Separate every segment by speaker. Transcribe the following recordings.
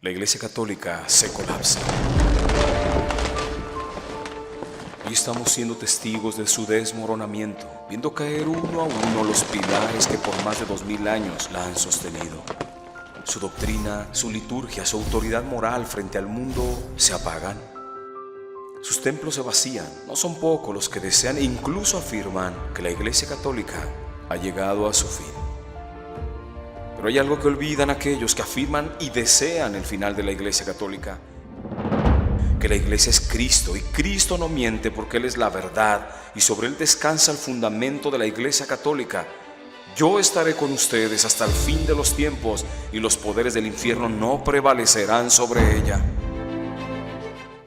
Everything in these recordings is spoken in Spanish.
Speaker 1: La Iglesia Católica se colapsa. Hoy estamos siendo testigos de su desmoronamiento, viendo caer uno a uno los pilares que por más de 2000 años la han sostenido. Su doctrina, su liturgia, su autoridad moral frente al mundo se apagan. Sus templos se vacían. No son pocos los que desean e incluso afirman que la Iglesia Católica ha llegado a su fin. Pero hay algo que olvidan aquellos que afirman y desean el final de la Iglesia Católica: que la Iglesia es Cristo, y Cristo no miente porque Él es la verdad y sobre Él descansa el fundamento de la Iglesia Católica. Yo estaré con ustedes hasta el fin de los tiempos y los poderes del infierno no prevalecerán sobre ella.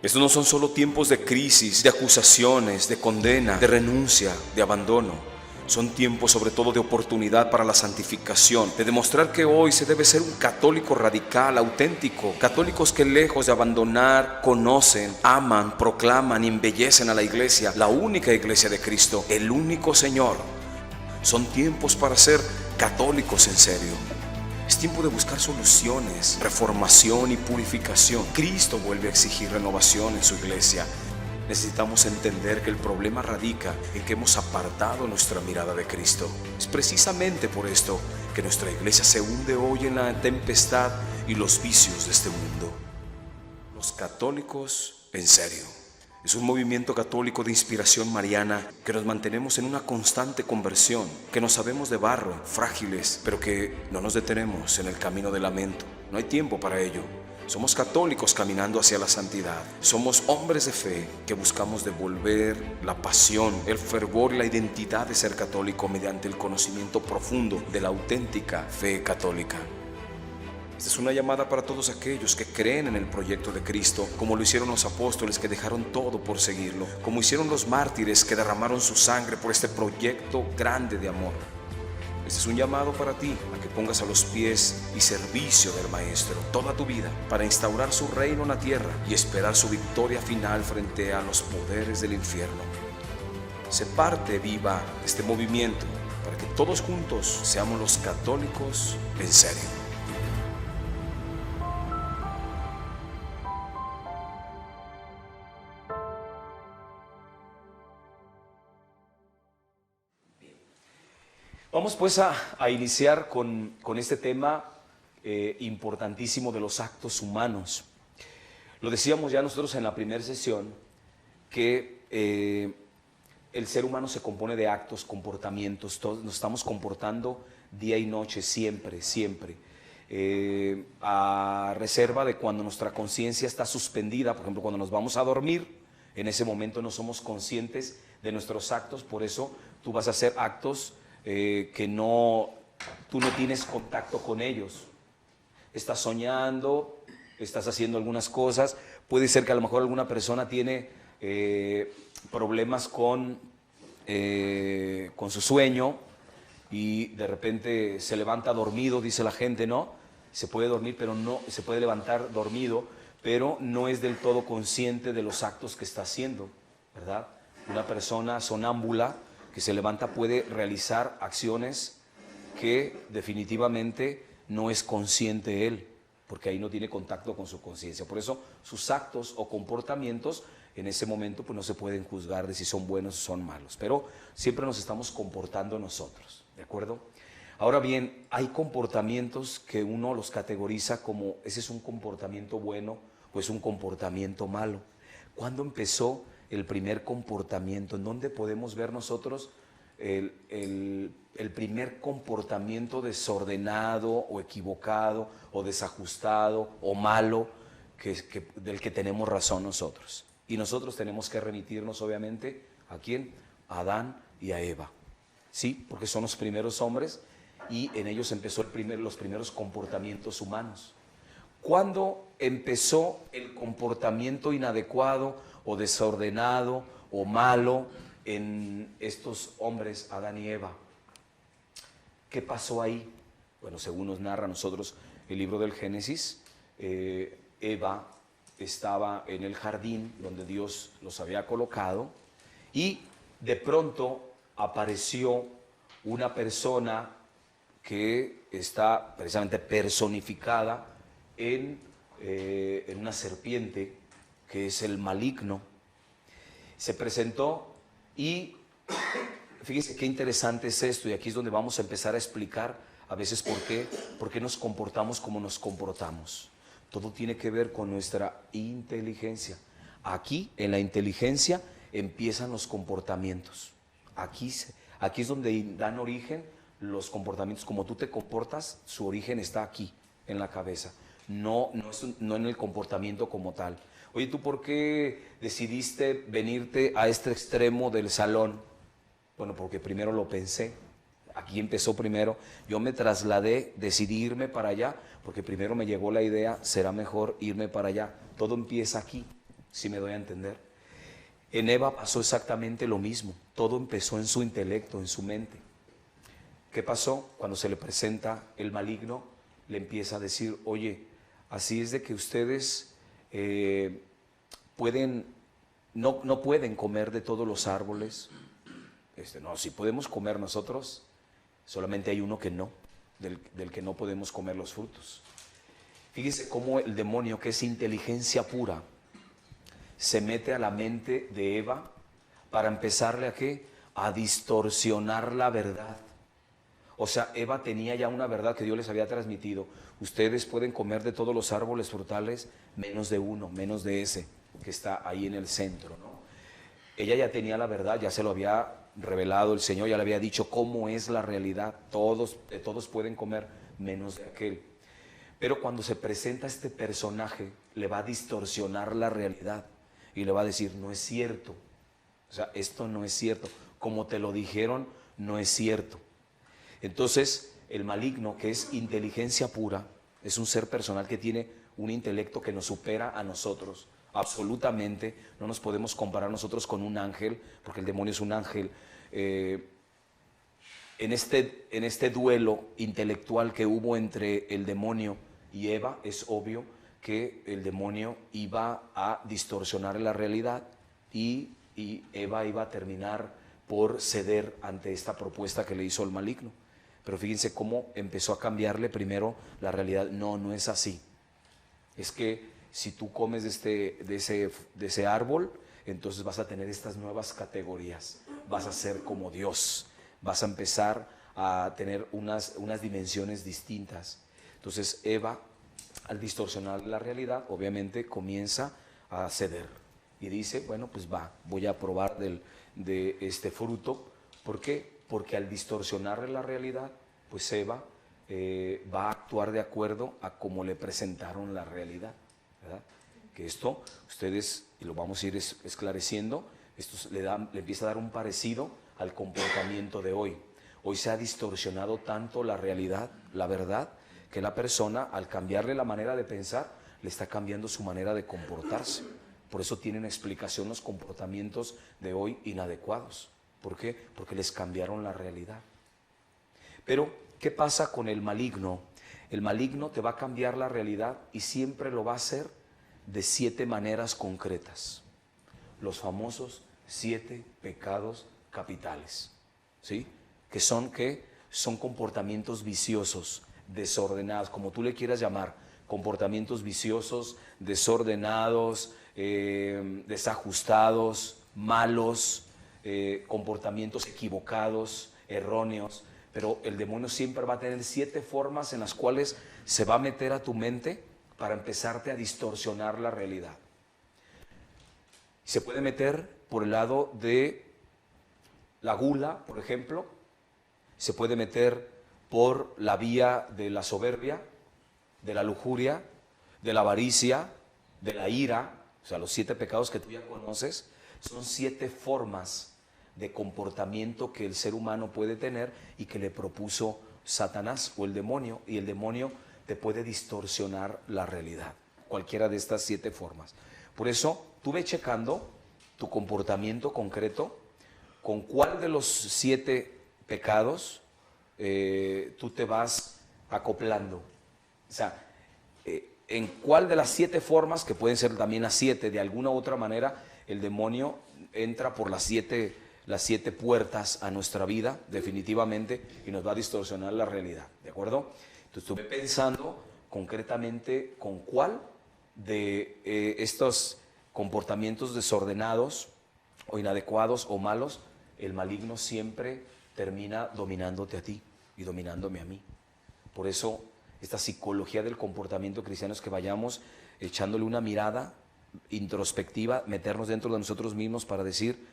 Speaker 1: Estos no son solo tiempos de crisis, de acusaciones, de condena, de renuncia, de abandono. Son tiempos sobre todo de oportunidad para la santificación, de demostrar que hoy se debe ser un católico radical, auténtico. Católicos que lejos de abandonar, conocen, aman, proclaman y embellecen a la Iglesia, la única Iglesia de Cristo, el único Señor. Son tiempos para ser católicos en serio. Es tiempo de buscar soluciones, reformación y purificación. Cristo vuelve a exigir renovación en su Iglesia. Necesitamos entender que el problema radica en que hemos apartado nuestra mirada de Cristo. Es precisamente por esto que nuestra Iglesia se hunde hoy en la tempestad y los vicios de este mundo. Los católicos en serio. Es un movimiento católico de inspiración mariana que nos mantenemos en una constante conversión, que nos sabemos de barro, frágiles, pero que no nos detenemos en el camino del lamento. No hay tiempo para ello. Somos católicos caminando hacia la santidad. Somos hombres de fe que buscamos devolver la pasión, el fervor y la identidad de ser católico mediante el conocimiento profundo de la auténtica fe católica. Esta es una llamada para todos aquellos que creen en el proyecto de Cristo, como lo hicieron los apóstoles que dejaron todo por seguirlo, como hicieron los mártires que derramaron su sangre por este proyecto grande de amor. Este es un llamado para ti, a que pongas a los pies y servicio del Maestro toda tu vida para instaurar su reino en la tierra y esperar su victoria final frente a los poderes del infierno. Sé parte viva de este movimiento para que todos juntos seamos los católicos en serio. Vamos pues a iniciar con este tema importantísimo de los actos humanos. Lo decíamos ya nosotros en la primera sesión, que el ser humano se compone de actos, comportamientos. Todos nos estamos comportando día y noche, siempre, siempre. A reserva de cuando nuestra conciencia está suspendida, por ejemplo, cuando nos vamos a dormir, en ese momento no somos conscientes de nuestros actos, por eso tú vas a hacer actos que tú no tienes contacto con ellos. Estás soñando, estás haciendo algunas cosas. Puede ser que a lo mejor alguna persona tiene problemas con su sueño y de repente se levanta dormido, dice la gente, ¿no? Se puede dormir, pero no, se puede levantar dormido, pero no es del todo consciente de los actos que está haciendo, ¿verdad? Una persona sonámbula que se levanta puede realizar acciones que definitivamente no es consciente él, porque ahí no tiene contacto con su conciencia. Por eso sus actos o comportamientos en ese momento pues no se pueden juzgar de si son buenos o son malos, pero siempre nos estamos comportando nosotros, ¿de acuerdo? Ahora bien, hay comportamientos que uno los categoriza como ese es un comportamiento bueno o es un comportamiento malo. ¿Cuándo empezó el primer comportamiento? ¿En dónde podemos ver nosotros el primer comportamiento desordenado o equivocado o desajustado o malo del que tenemos razón nosotros? Y nosotros tenemos que remitirnos obviamente ¿a quién? A Adán y a Eva, ¿sí? Porque son los primeros hombres y en ellos empezó los primeros comportamientos humanos. ¿Cuándo empezó el comportamiento inadecuado o desordenado o malo en estos hombres, Adán y Eva? ¿Qué pasó ahí? Bueno, según nos narra a nosotros el libro del Génesis, Eva estaba en el jardín donde Dios los había colocado y de pronto apareció una persona que está precisamente personificada en
Speaker 2: en una serpiente, que es el maligno. Se presentó y fíjense qué interesante es esto, y aquí es donde vamos a empezar a explicar a veces por qué nos comportamos como nos comportamos. Todo tiene que ver con nuestra inteligencia. Aquí, en la inteligencia, empiezan los comportamientos. Aquí es donde dan origen los comportamientos. Como tú te comportas, su origen está aquí, en la cabeza, no en el comportamiento como tal. Oye, ¿tú por qué decidiste venirte a este extremo del salón? Bueno, porque primero lo pensé. Aquí empezó primero. Yo me trasladé, decidí irme para allá, porque primero me llegó la idea, será mejor irme para allá. Todo empieza aquí, si me doy a entender. En Eva pasó exactamente lo mismo. Todo empezó en su intelecto, en su mente. ¿Qué pasó? Cuando se le presenta el maligno, le empieza a decir, oye, así es de que ustedes no pueden comer de todos los árboles. No, si podemos comer nosotros, solamente hay uno que no, del que no podemos comer los frutos. Fíjese cómo el demonio, que es inteligencia pura, se mete a la mente de Eva para empezarle ¿a qué? A distorsionar la verdad. O sea, Eva tenía ya una verdad que Dios les había transmitido. Ustedes pueden comer de todos los árboles frutales, menos de uno, menos de ese que está ahí en el centro, ¿no? Ella ya tenía la verdad, ya se lo había revelado el Señor, ya le había dicho cómo es la realidad. Todos pueden comer, menos de aquel. Pero cuando se presenta este personaje, le va a distorsionar la realidad y le va a decir, no es cierto. O sea, esto no es cierto. Como te lo dijeron, no es cierto. Entonces, el maligno, que es inteligencia pura, es un ser personal que tiene un intelecto que nos supera a nosotros. Absolutamente, no nos podemos comparar nosotros con un ángel, porque el demonio es un ángel. En este duelo intelectual que hubo entre el demonio y Eva, es obvio que el demonio iba a distorsionar la realidad y Eva iba a terminar por ceder ante esta propuesta que le hizo el maligno. Pero fíjense cómo empezó a cambiarle primero la realidad. No es así. Es que si tú comes de ese árbol, entonces vas a tener estas nuevas categorías. Vas a ser como Dios. Vas a empezar a tener unas dimensiones distintas. Entonces Eva, al distorsionar la realidad, obviamente comienza a ceder. Y dice, bueno, pues voy a probar de este fruto. ¿Por qué? Porque al distorsionar la realidad, pues Eva va a actuar de acuerdo a cómo le presentaron la realidad, ¿verdad? Que esto, ustedes, y lo vamos a ir esclareciendo, esto le empieza a dar un parecido al comportamiento de hoy. Hoy se ha distorsionado tanto la realidad, la verdad, que la persona, al cambiarle la manera de pensar, le está cambiando su manera de comportarse. Por eso tienen explicación los comportamientos de hoy inadecuados. ¿Por qué? Porque les cambiaron la realidad. Pero, ¿qué pasa con el maligno? El maligno te va a cambiar la realidad y siempre lo va a hacer de 7 maneras concretas. Los famosos 7 pecados capitales, ¿sí? Que son comportamientos viciosos, desordenados, como tú le quieras llamar, comportamientos viciosos, desordenados, desajustados, malos, comportamientos equivocados, erróneos. Pero el demonio siempre va a tener 7 formas en las cuales se va a meter a tu mente para empezarte a distorsionar la realidad. Se puede meter por el lado de la gula, por ejemplo. Se puede meter por la vía de la soberbia, de la lujuria, de la avaricia, de la ira. O sea, los 7 pecados que tú ya conoces son 7 formas de comportamiento que el ser humano puede tener y que le propuso Satanás o el demonio, y el demonio te puede distorsionar la realidad, cualquiera de estas 7 formas. Por eso, tú ve checando tu comportamiento concreto, con cuál de los 7 pecados tú te vas acoplando. O sea, en cuál de las 7 formas, que pueden ser también las 7, de alguna u otra manera, el demonio entra por las 7 puertas a nuestra vida, definitivamente, y nos va a distorsionar la realidad, ¿de acuerdo? Entonces estuve pensando concretamente con cuál de estos comportamientos desordenados o inadecuados o malos, el maligno siempre termina dominándote a ti y dominándome a mí. Por eso, esta psicología del comportamiento cristiano es que vayamos echándole una mirada introspectiva, meternos dentro de nosotros mismos para decir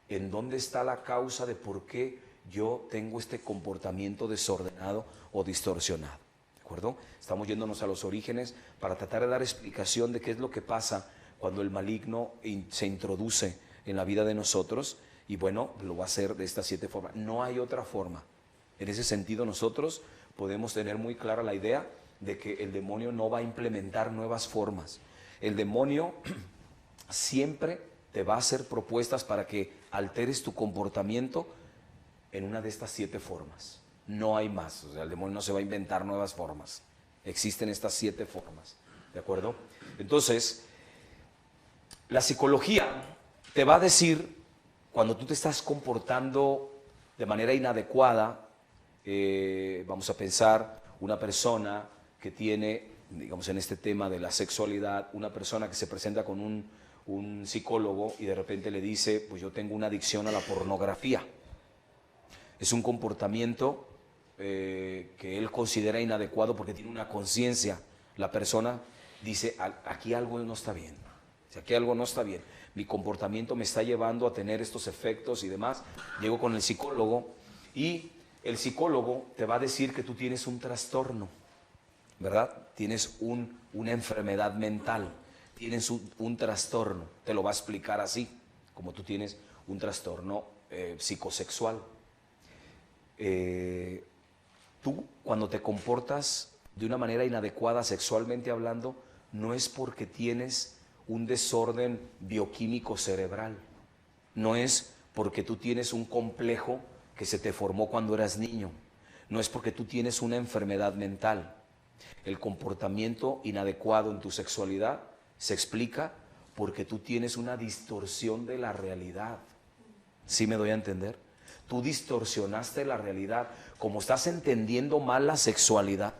Speaker 2: en dónde está la causa de por qué yo tengo este comportamiento desordenado o distorsionado. ¿De acuerdo? Estamos yéndonos a los orígenes para tratar de dar explicación de qué es lo que pasa cuando el maligno se introduce en la vida de nosotros, y bueno, lo va a hacer de estas 7 formas. No hay otra forma. En ese sentido, nosotros podemos tener muy clara la idea de que el demonio no va a implementar nuevas formas. El demonio siempre te va a hacer propuestas para que alteres tu comportamiento en una de estas 7 formas. No hay más. O sea, el demonio no se va a inventar nuevas formas. Existen estas 7 formas. ¿De acuerdo? Entonces, la psicología te va a decir, cuando tú te estás comportando de manera inadecuada, vamos a pensar una persona que tiene, digamos en este tema de la sexualidad, una persona que se presenta con un psicólogo y de repente le dice, pues yo tengo una adicción a la pornografía. Es un comportamiento que él considera inadecuado porque tiene una conciencia. La persona dice, aquí algo no está bien, aquí algo no está bien. Mi comportamiento me está llevando a tener estos efectos y demás. Llego con el psicólogo y el psicólogo te va a decir que tú tienes un trastorno, ¿verdad? Tienes una enfermedad mental, tienes un trastorno, te lo va a explicar así, como tú tienes un trastorno psicosexual. Tú, cuando te comportas de una manera inadecuada sexualmente hablando, no es porque tienes un desorden bioquímico cerebral, no es porque tú tienes un complejo que se te formó cuando eras niño, no es porque tú tienes una enfermedad mental. El comportamiento inadecuado en tu sexualidad se explica porque tú tienes una distorsión de la realidad. ¿Sí me doy a entender? Tú distorsionaste la realidad. Como estás entendiendo mal la sexualidad,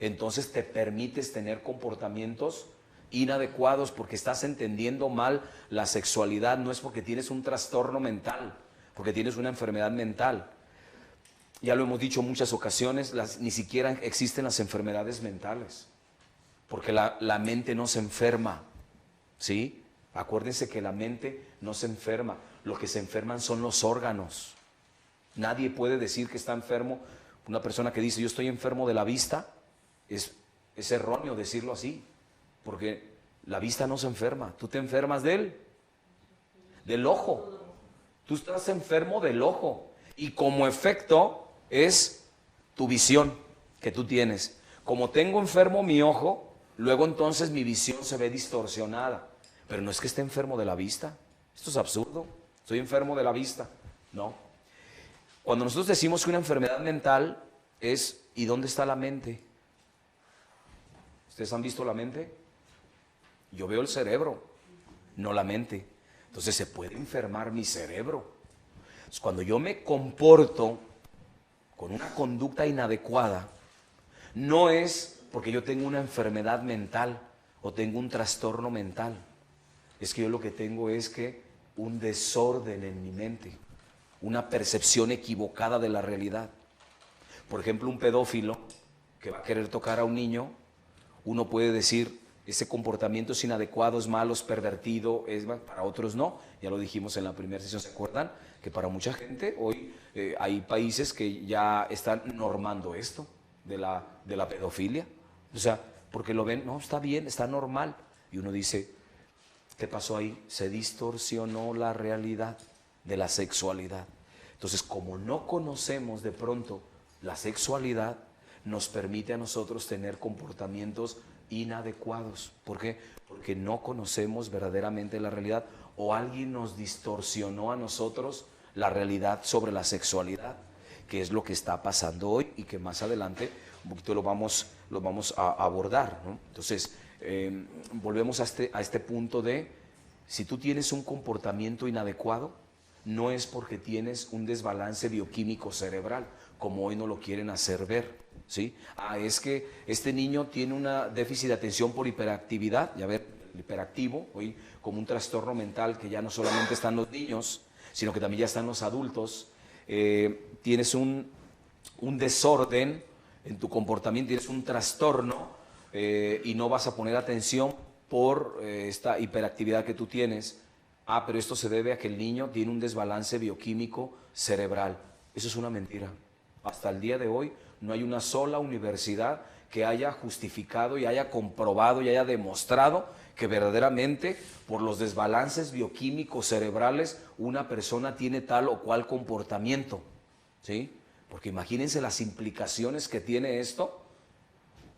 Speaker 2: entonces te permites tener comportamientos inadecuados porque estás entendiendo mal la sexualidad. No es porque tienes un trastorno mental, porque tienes una enfermedad mental. Ya lo hemos dicho en muchas ocasiones, ni siquiera existen las enfermedades mentales, porque la mente no se enferma, ¿sí? Acuérdense que la mente no se enferma, lo que se enferman son los órganos. Nadie puede decir que está enfermo. Una persona que dice yo estoy enfermo de la vista, es erróneo decirlo así, porque la vista no se enferma. Tú te enfermas del ojo. Tú estás enfermo del ojo. Y como efecto es tu visión que tú tienes. Como tengo enfermo mi ojo, luego entonces mi visión se ve distorsionada. Pero no es que esté enfermo de la vista. Esto es absurdo. Estoy enfermo de la vista. No. Cuando nosotros decimos que una enfermedad mental es, ¿y dónde está la mente? ¿Ustedes han visto la mente? Yo veo el cerebro, no la mente. Entonces se puede enfermar mi cerebro. Entonces, cuando yo me comporto con una conducta inadecuada, no es porque yo tengo una enfermedad mental o tengo un trastorno mental. Es que yo lo que tengo es que un desorden en mi mente, una percepción equivocada de la realidad. Por ejemplo, un pedófilo que va a querer tocar a un niño, uno puede decir, ese comportamiento es inadecuado, es malo, es pervertido, para otros no. Ya lo dijimos en la primera sesión, ¿se acuerdan? Que para mucha gente hoy hay países que ya están normando esto de la pedofilia. O sea, porque lo ven, no, está bien, está normal. Y uno dice, ¿qué pasó ahí? Se distorsionó la realidad de la sexualidad. Entonces, como no conocemos de pronto la sexualidad, nos permite a nosotros tener comportamientos inadecuados. ¿Por qué? Porque no conocemos verdaderamente la realidad o alguien nos distorsionó a nosotros la realidad sobre la sexualidad, que es lo que está pasando hoy y que más adelante un poquito lo vamos a abordar, ¿no? Entonces, volvemos a este punto de, si tú tienes un comportamiento inadecuado, no es porque tienes un desbalance bioquímico cerebral, como hoy no lo quieren hacer ver, ¿sí? Es que este niño tiene un déficit de atención por hiperactividad, ya ver, el hiperactivo, hoy como un trastorno mental que ya no solamente están los niños, sino que también ya están los adultos. Tienes un desorden en tu comportamiento, tienes un trastorno y no vas a poner atención por esta hiperactividad que tú tienes. Pero esto se debe a que el niño tiene un desbalance bioquímico cerebral. Eso es una mentira. Hasta el día de hoy no hay una sola universidad que haya justificado y haya comprobado y haya demostrado que verdaderamente por los desbalances bioquímicos cerebrales una persona tiene tal o cual comportamiento, ¿sí? Porque imagínense las implicaciones que tiene esto.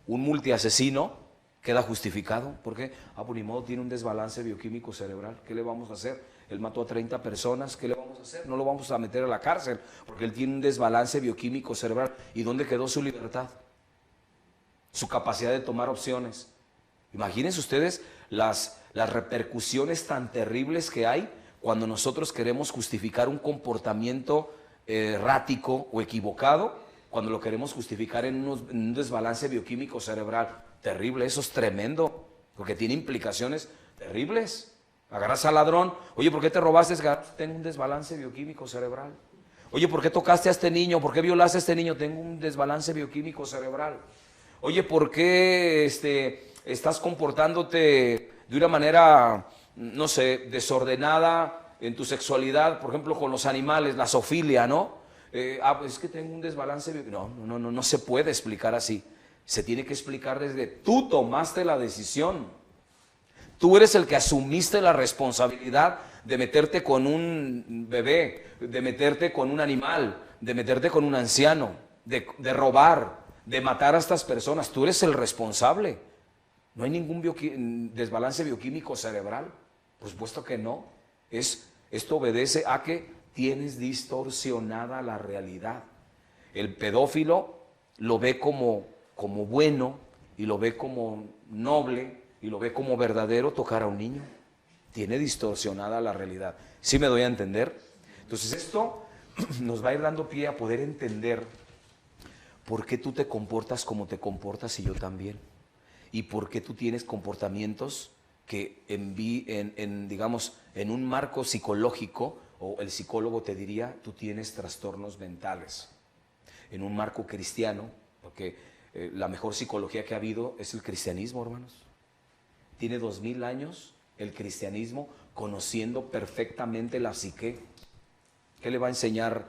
Speaker 2: Un multiasesino queda justificado. ¿Por qué? Pues ni modo, tiene un desbalance bioquímico cerebral. ¿Qué le vamos a hacer? Él mató a 30 personas. ¿Qué le vamos a hacer? No lo vamos a meter a la cárcel porque él tiene un desbalance bioquímico cerebral. ¿Y dónde quedó su libertad? Su capacidad de tomar opciones. Imagínense ustedes las repercusiones tan terribles que hay cuando nosotros queremos justificar un comportamiento errático o equivocado, cuando lo queremos justificar en un desbalance bioquímico cerebral. Terrible, eso es tremendo, porque tiene implicaciones terribles. Agarras al ladrón, oye, ¿por qué te robaste? Tengo un desbalance bioquímico cerebral. Oye, ¿por qué tocaste a este niño? ¿Por qué violaste a este niño? Tengo un desbalance bioquímico cerebral. Oye, ¿por qué estás comportándote de una manera, no sé, desordenada en tu sexualidad? Por ejemplo, con los animales, la zoofilia, ¿no? Es que tengo un desbalance bioquímico. No se puede explicar así. Se tiene que explicar desde tú tomaste la decisión. Tú eres el que asumiste la responsabilidad de meterte con un bebé, de meterte con un animal, de meterte con un anciano, de robar, de matar a estas personas. Tú eres el responsable. No hay ningún desbalance bioquímico cerebral. Por supuesto que no. Esto obedece a que tienes distorsionada la realidad. El pedófilo lo ve como bueno y lo ve como noble y lo ve como verdadero tocar a un niño. Tiene distorsionada la realidad. ¿Sí me doy a entender? Entonces esto nos va a ir dando pie a poder entender por qué tú te comportas como te comportas y yo también. Y por qué tú tienes comportamientos que digamos, en un marco psicológico, o el psicólogo te diría, tú tienes trastornos mentales. En un marco cristiano, porque la mejor psicología que ha habido es el cristianismo, hermanos. Tiene 2000 años el cristianismo conociendo perfectamente la psique. ¿Qué le va a enseñar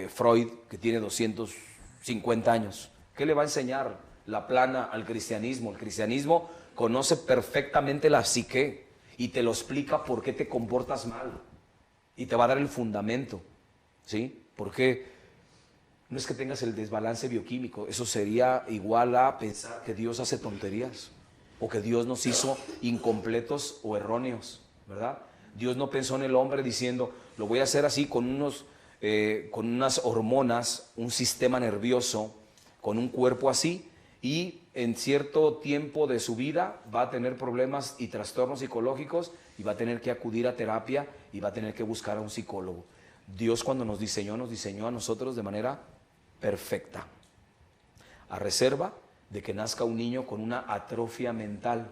Speaker 2: Freud, que tiene 250 años? ¿Qué le va a enseñar la plana al cristianismo? El cristianismo conoce perfectamente la psique y te lo explica por qué te comportas mal. Y te va a dar el fundamento, ¿sí? Porque no es que tengas el desbalance bioquímico, eso sería igual a pensar que Dios hace tonterías o que Dios nos hizo incompletos o erróneos, ¿verdad? Dios no pensó en el hombre diciendo, lo voy a hacer así con unas hormonas, un sistema nervioso, con un cuerpo así, y en cierto tiempo de su vida va a tener problemas y trastornos psicológicos y va a tener que acudir a terapia y va a tener que buscar a un psicólogo. Dios cuando nos diseñó a nosotros de manera perfecta, a reserva de que nazca un niño con una atrofia mental.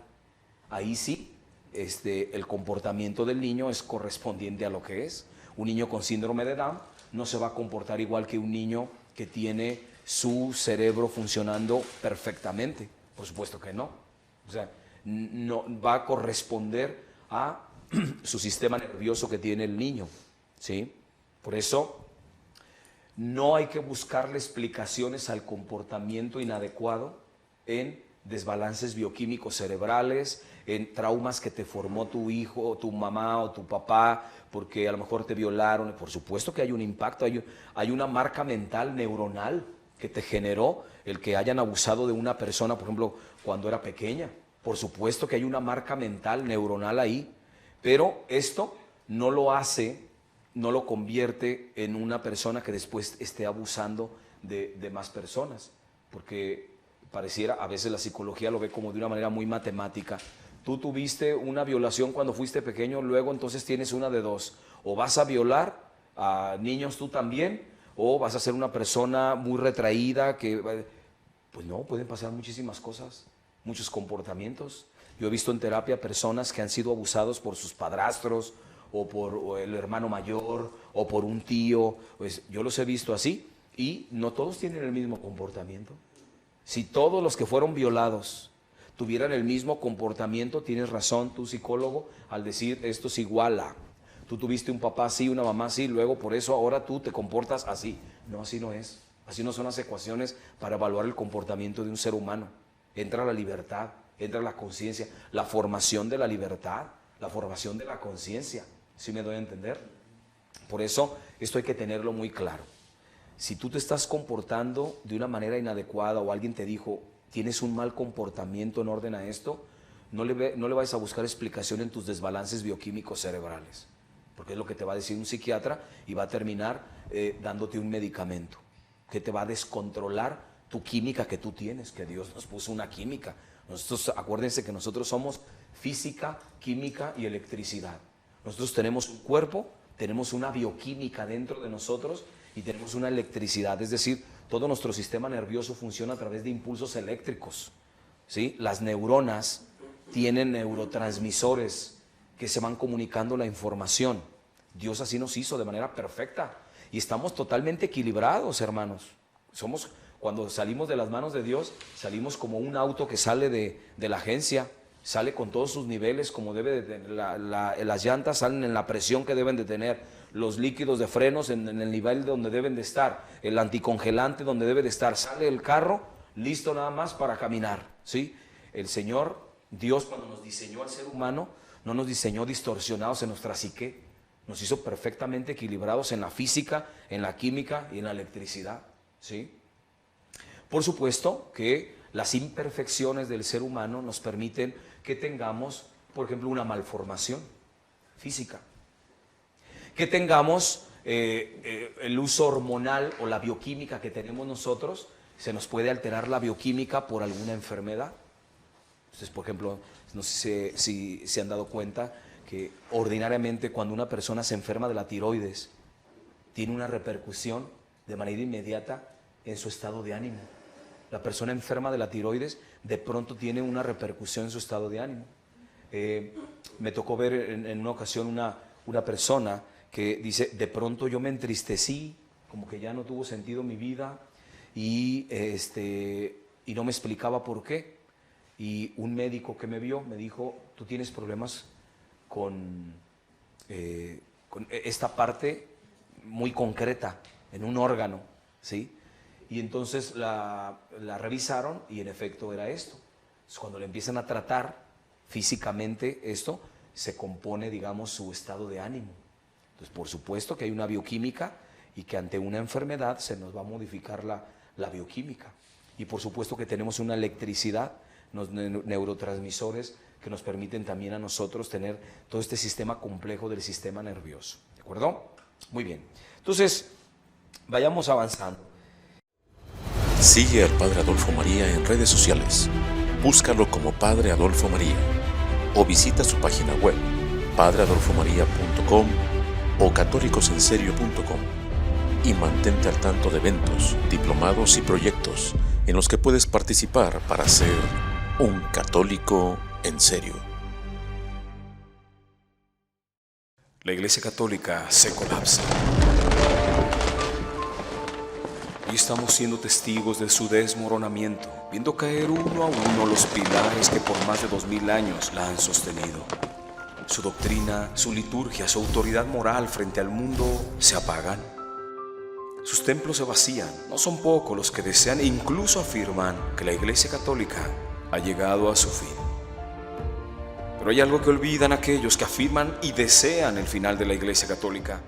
Speaker 2: Ahí sí, el comportamiento del niño es correspondiente a lo que es. Un niño con síndrome de Down no se va a comportar igual que un niño que tiene su cerebro funcionando perfectamente. Por supuesto que no. O sea, no va a corresponder a su sistema nervioso que tiene el niño, ¿sí? Por eso no hay que buscarle explicaciones al comportamiento inadecuado en desbalances bioquímicos cerebrales, en traumas que te formó tu hijo, o tu mamá o tu papá, porque a lo mejor te violaron. Por supuesto que hay un impacto, hay una marca mental neuronal que te generó el que hayan abusado de una persona, por ejemplo, cuando era pequeña. Por supuesto que hay una marca mental neuronal ahí, pero esto no lo convierte en una persona que después esté abusando de más personas, porque pareciera, a veces la psicología lo ve como de una manera muy matemática. Tú tuviste una violación cuando fuiste pequeño, luego entonces tienes una de dos: o vas a violar a niños tú también, o vas a ser una persona muy retraída que... Pues no, pueden pasar muchísimas cosas, muchos comportamientos. Yo he visto en terapia personas que han sido abusados por sus padrastros, o el hermano mayor, o por un tío. Pues yo los he visto así, y no todos tienen el mismo comportamiento. Si todos los que fueron violados tuvieran el mismo comportamiento, tienes razón tu psicólogo al decir esto es igual a... Tú tuviste un papá así, una mamá así, luego por eso ahora tú te comportas así. No, así no es. Así no son las ecuaciones para evaluar el comportamiento de un ser humano. Entra la libertad, entra la conciencia, la formación de la libertad, la formación de la conciencia. ¿Sí me doy a entender? Por eso esto hay que tenerlo muy claro. Si tú te estás comportando de una manera inadecuada o alguien te dijo, tienes un mal comportamiento en orden a esto, no le vayas a buscar explicación en tus desbalances bioquímicos cerebrales, porque es lo que te va a decir un psiquiatra y va a terminar dándote un medicamento que te va a descontrolar tu química que tú tienes, que Dios nos puso una química. Nosotros, acuérdense que nosotros somos física, química y electricidad. Nosotros tenemos un cuerpo, tenemos una bioquímica dentro de nosotros y tenemos una electricidad, es decir, todo nuestro sistema nervioso funciona a través de impulsos eléctricos, ¿sí? Las neuronas tienen neurotransmisores que se van comunicando la información. Dios así nos hizo de manera perfecta y estamos totalmente equilibrados, hermanos. Cuando salimos de las manos de Dios, salimos como un auto que sale de la agencia, sale con todos sus niveles como debe de tener. Las llantas salen en la presión que deben de tener, los líquidos de frenos en el nivel donde deben de estar, el anticongelante donde debe de estar. Sale el carro listo nada más para caminar, ¿sí? El Señor, Dios, cuando nos diseñó al ser humano, no nos diseñó distorsionados en nuestra psique, nos hizo perfectamente equilibrados en la física, en la química y en la electricidad, ¿sí? Por supuesto que las imperfecciones del ser humano nos permiten que tengamos, por ejemplo, una malformación física, que tengamos el uso hormonal o la bioquímica que tenemos nosotros, se nos puede alterar la bioquímica por alguna enfermedad. Entonces, por ejemplo, no sé si se han dado cuenta que ordinariamente cuando una persona se enferma de la tiroides, tiene una repercusión de manera inmediata en su estado de ánimo. La persona enferma de la tiroides de pronto tiene una repercusión en su estado de ánimo. Me tocó ver en una ocasión una persona que dice, de pronto yo me entristecí, como que ya no tuvo sentido mi vida y no me explicaba por qué. Y un médico que me vio me dijo, tú tienes problemas con esta parte muy concreta, en un órgano, ¿sí? Y entonces la revisaron y en efecto era esto. Entonces, cuando le empiezan a tratar físicamente esto, se compone, digamos, su estado de ánimo. Entonces, por supuesto que hay una bioquímica y que ante una enfermedad se nos va a modificar la bioquímica. Y por supuesto que tenemos una electricidad, los neurotransmisores que nos permiten también a nosotros tener todo este sistema complejo del sistema nervioso. ¿De acuerdo? Muy bien. Entonces, vayamos avanzando.
Speaker 3: Sigue al Padre Adolfo María en redes sociales. Búscalo como Padre Adolfo María o visita su página web padreadolfomaria.com o católicosenserio.com y mantente al tanto de eventos, diplomados y proyectos en los que puedes participar para ser un católico en serio.
Speaker 1: La Iglesia Católica se colapsa. Y estamos siendo testigos de su desmoronamiento, viendo caer uno a uno los pilares que por más de 2000 años la han sostenido. Su doctrina, su liturgia, su autoridad moral frente al mundo se apagan. Sus templos se vacían. No son pocos los que desean e incluso afirman que la Iglesia Católica ha llegado a su fin. Pero hay algo que olvidan aquellos que afirman y desean el final de la Iglesia Católica: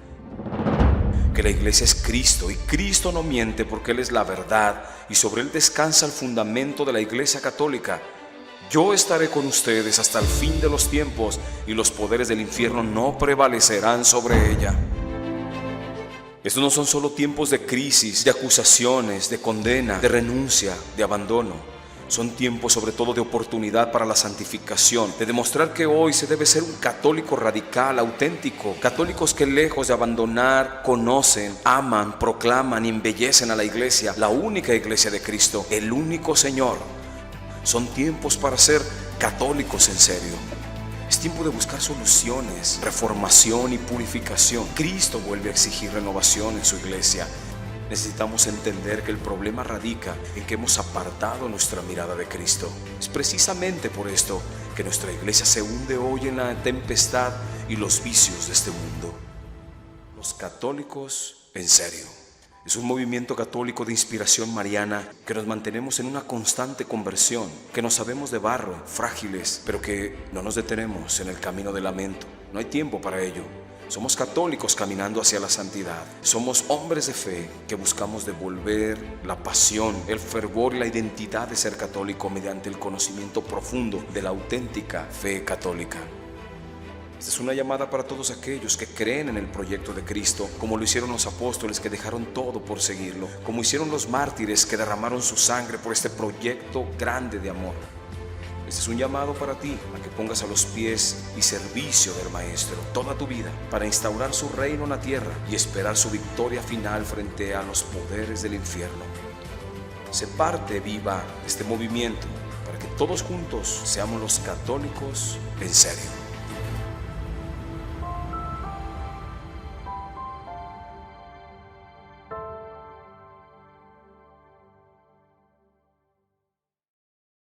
Speaker 1: que la Iglesia es Cristo y Cristo no miente porque Él es la verdad y sobre Él descansa el fundamento de la Iglesia Católica. Yo estaré con ustedes hasta el fin de los tiempos y los poderes del infierno no prevalecerán sobre ella. Estos no son solo tiempos de crisis, de acusaciones, de condena, de renuncia, de abandono. Son tiempos sobre todo de oportunidad para la santificación, de demostrar que hoy se debe ser un católico radical, auténtico. Católicos que lejos de abandonar, conocen, aman, proclaman y embellecen a la iglesia, la única iglesia de Cristo, el único Señor. Son tiempos para ser católicos en serio. Es tiempo de buscar soluciones, reformación y purificación. Cristo vuelve a exigir renovación en su iglesia. Necesitamos entender que el problema radica en que hemos apartado nuestra mirada de Cristo. Es precisamente por esto que nuestra iglesia se hunde hoy en la tempestad y los vicios de este mundo. Los católicos en serio. Es un movimiento católico de inspiración mariana que nos mantenemos en una constante conversión, que nos sabemos de barro, frágiles, pero que no nos detenemos en el camino del lamento. No hay tiempo para ello. Somos católicos caminando hacia la santidad. Somos hombres de fe que buscamos devolver la pasión, el fervor y la identidad de ser católico mediante el conocimiento profundo de la auténtica fe católica. Esta es una llamada para todos aquellos que creen en el proyecto de Cristo, como lo hicieron los apóstoles que dejaron todo por seguirlo, como hicieron los mártires que derramaron su sangre por este proyecto grande de amor. Este es un llamado para ti, a que pongas a los pies y servicio del Maestro toda tu vida para instaurar su reino en la tierra y esperar su victoria final frente a los poderes del infierno. Sé parte viva de este movimiento para que todos juntos seamos los católicos en serio.